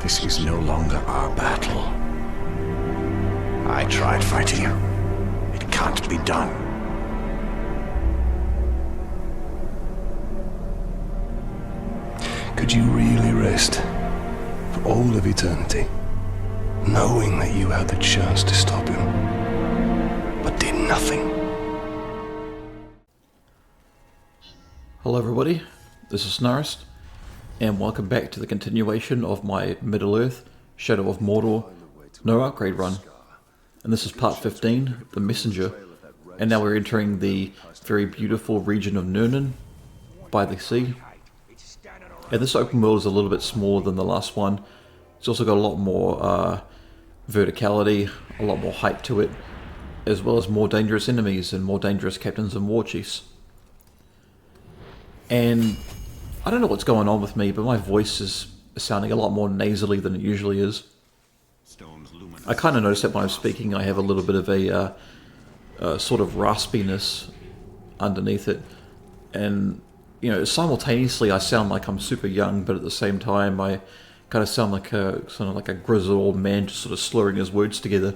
This is no longer our battle. I tried fighting you. It can't be done. Could you really rest for all of eternity, knowing that you had the chance to stop him, but did nothing? Hello everybody, this is Snarist, and welcome back to the continuation of my Middle-earth, Shadow of Mordor, no upgrade run. And this is part 15, The Messenger, and now we're entering the very beautiful region of Nurnen, by the sea. And this open world is a little bit smaller than the last one. It's also got a lot more verticality, a lot more height to it, as well as more dangerous enemies and more dangerous captains and warchiefs. And I don't know what's going on with me, but my voice is sounding a lot more nasally than it usually is. I kind of noticed that when I'm speaking I have a little bit of a sort of raspiness underneath it. And, you know, simultaneously I sound like I'm super young, but at the same time I kind of sound like a grizzled old man just sort of slurring his words together.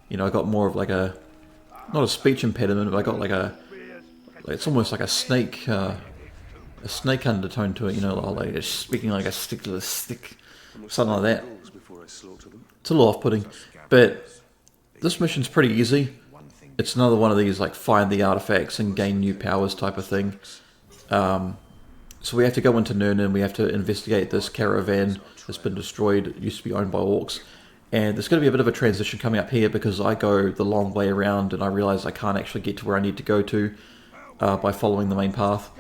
You know, I got more of like a, not a speech impediment, but I got like it's almost like a snake undertone to it, you know, like just speaking like a stick to the stick, something like that. It's a little off-putting, but this mission's pretty easy. It's another one of these like find the artifacts and gain new powers type of thing. So we have to go into Nurnen, we have to investigate this caravan that's been destroyed. It used to be owned by orcs, and there's going to be a bit of a transition coming up here because I go the long way around and I realise I can't actually get to where I need to go to by following the main path.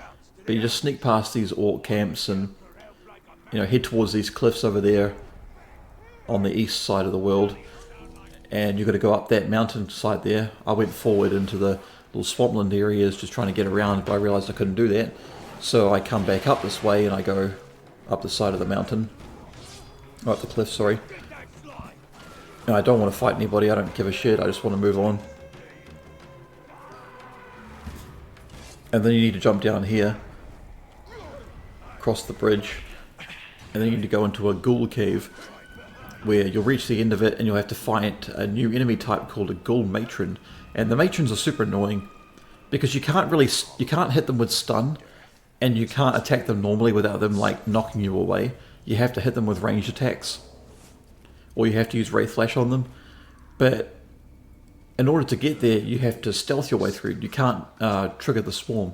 But you just sneak past these orc camps and, you know, head towards these cliffs over there on the east side of the world, and you've got to go up that mountain side there. I went forward into the little swampland areas just trying to get around, but I realised I couldn't do that, so I come back up this way and I go up the side of the mountain, or up the cliff, sorry. Now, I don't want to fight anybody, I don't give a shit, I just want to move on. And then you need to jump down here, cross the bridge, and then you need to go into a ghoul cave where you'll reach the end of it and you'll have to fight a new enemy type called a ghoul matron. And the matrons are super annoying because you can't hit them with stun, and you can't attack them normally without them like knocking you away. You have to hit them with ranged attacks, or you have to use Wraith Flash on them. But in order to get there, you have to stealth your way through. You can't trigger the swarm.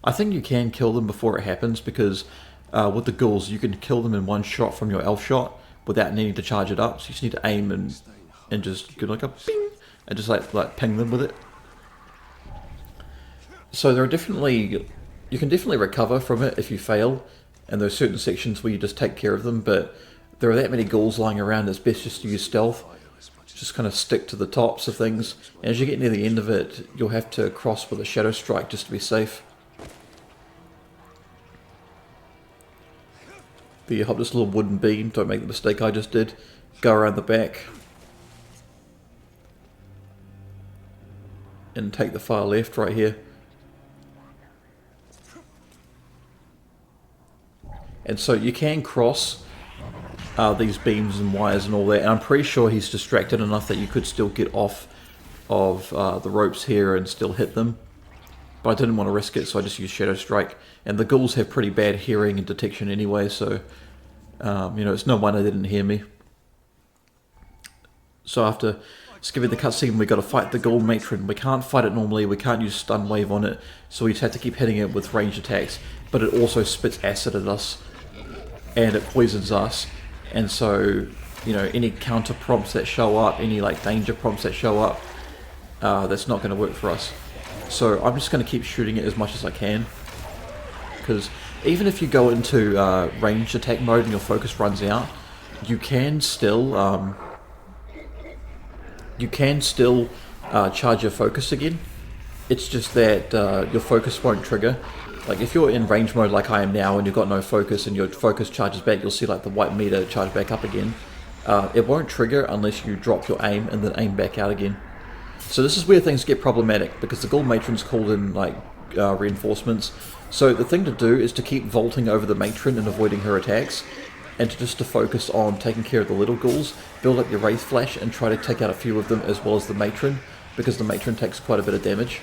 I think you can kill them before it happens because with the ghouls, you can kill them in one shot from your elf shot without needing to charge it up. So you just need to aim and just go like a ping and just like ping them with it. So there are you can definitely recover from it if you fail, and there are certain sections where you just take care of them. But there are that many ghouls lying around, it's best just to use stealth. Just kind of stick to the tops of things, and as you get near the end of it, you'll have to cross with a shadow strike just to be safe. But you hop this little wooden beam, don't make the mistake I just did. Go around the back and take the far left right here. And so you can cross these beams and wires and all that, and I'm pretty sure he's distracted enough that you could still get off of the ropes here and still hit them. But I didn't want to risk it, so I just used Shadow Strike. And the ghouls have pretty bad hearing and detection anyway, so you know, it's no wonder they didn't hear me. So after skipping the cutscene, we got to fight the ghoul matron. We can't fight it normally, we can't use stun wave on it, so we just have to keep hitting it with ranged attacks. But it also spits acid at us, and it poisons us. And so, you know, any counter prompts that show up, any like danger prompts that show up, that's not going to work for us. So I'm just going to keep shooting it as much as I can, because even if you go into ranged attack mode and your focus runs out, you can still charge your focus again. It's just that your focus won't trigger. Like if you're in range mode like I am now and you've got no focus and your focus charges back, you'll see like the white meter charge back up again. It won't trigger unless you drop your aim and then aim back out again. So this is where things get problematic, because the Ghoul Matron's called in like reinforcements. So the thing to do is to keep vaulting over the Matron and avoiding her attacks, and just to focus on taking care of the little ghouls, build up your Wraith Flash and try to take out a few of them as well as the Matron, because the Matron takes quite a bit of damage.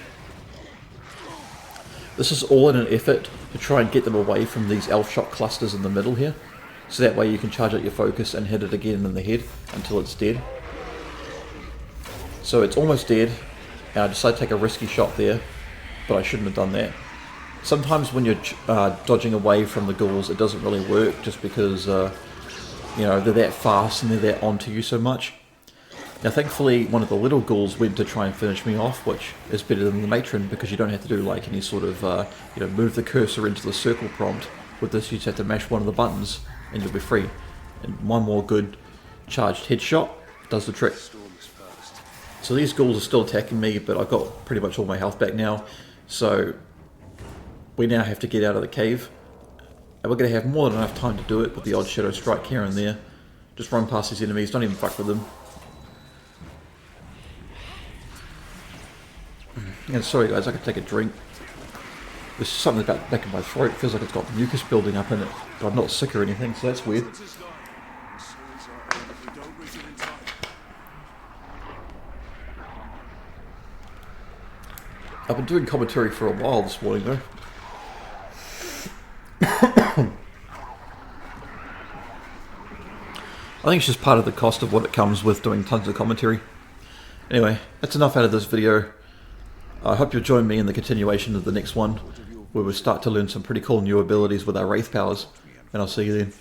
This is all in an effort to try and get them away from these elf shot clusters in the middle here, so that way you can charge out your focus and hit it again in the head until it's dead. So it's almost dead, and I decided to take a risky shot there, but I shouldn't have done that. Sometimes when you're dodging away from the ghouls, it doesn't really work just because you know, they're that fast and they're that onto you so much. Now thankfully one of the little ghouls went to try and finish me off, which is better than the Matron because you don't have to do like any sort of you know, move the cursor into the circle prompt. With this you just have to mash one of the buttons and you'll be free. And one more good charged headshot does the trick. So these ghouls are still attacking me, but I've got pretty much all my health back now. So we now have to get out of the cave. And we're going to have more than enough time to do it with the odd shadow strike here and there. Just run past these enemies, don't even fuck with them. And sorry guys, I could take a drink. There's something about the back of my throat, it feels like it's got mucus building up in it. But I'm not sick or anything, so that's weird. I've been doing commentary for a while this morning though. I think it's just part of the cost of what it comes with doing tons of commentary. Anyway, that's enough out of this video. I hope you'll join me in the continuation of the next one, where we'll start to learn some pretty cool new abilities with our Wraith powers, and I'll see you then.